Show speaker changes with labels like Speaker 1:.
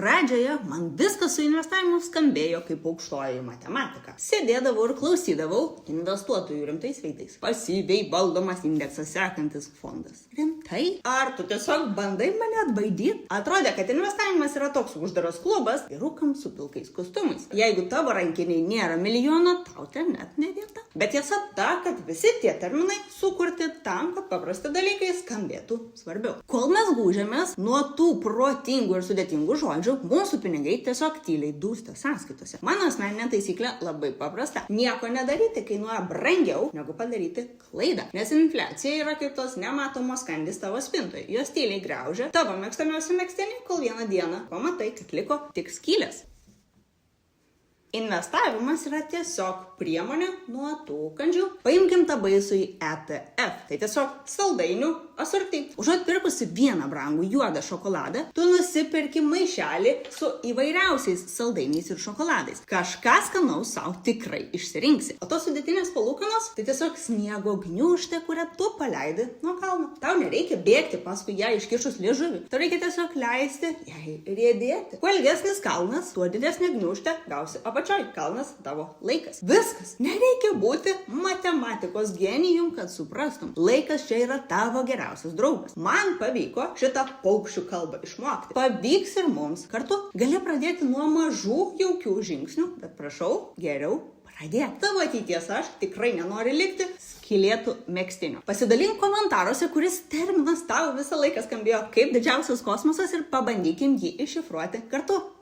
Speaker 1: pradžioje man viskas su investavimu skambėjo kaip aukštoji matematika. Sėdėdavau ir klausydavau investuotojų rimtais veidais. Pasyviai valdomas indeksas sekantis fondas. Rimtai? Ar tu tiesiog bandai mane atbaidyti? Atrodė, kad investavimas yra toks uždaras klubas ir rūkam su pilkais kostiumais. Jeigu tavo rankiniai nėra milijono, tau ten net ne vieta. Bet tiesa ta, kad visi tie terminai sukurti tam, kad paprasti dalykai skambėtų svarbiau. Kol mes gūžiamės nuo tų protingų ir sudėtingų žodžių, mūsų pinigai tiesiog tyliai dūsta sąskaitose. Mano asmeninė taisyklė labai paprasta. Nieko nedaryti kainuoja brangiau negu padaryti klaidą. Nes infliacija yra kaip tos nematomos kandys tavo spintoje. Jos tyliai graužia tavo mėgstamiausią megztinį, kol vieną dieną pamatai, kad liko tik skylės. Investavimas yra tiesiog priemonė nuo tų kandžių. Paimkim tą baisų į ETF. Tai tiesiog saldainių asorti. Užuot pirkusi vieną brangų juodą šokoladą, tu nusipirki maišelį su įvairiausiais saldainiais ir šokoladais. Kažką skanaus savo tikrai išsirinksi. O tos sudėtinės palūkanos tai tiesiog sniego gniūžtė, kurią tu paleidi nuo kalno. Tau nereikia bėgti paskui ją iškišus liežuvį. Tau reikia tiesiog leisti jai riedėti. Kuo ilgesnis kalnas, tuo didesnė gniūžtė gausi apačioj. Kalnas tavo laikas. Viskas. Nereikia būti matematikos genijum, kad suprastum. Laikas čia yra tavo geriausias draugas. Man pavyko šitą paukščių kalbą išmokti. Pavyks ir mums. Kartu gali pradėti nuo mažų jaukių žingsnių, bet prašau, geriau pradėk. Tavo ateities aš tikrai nenori likti skylėtų megztinių. Pasidalink komentaruose, kuris terminas tau visą laiką skambėjo kaip didžiausias kosmosas ir pabandykim jį iššifruoti kartu.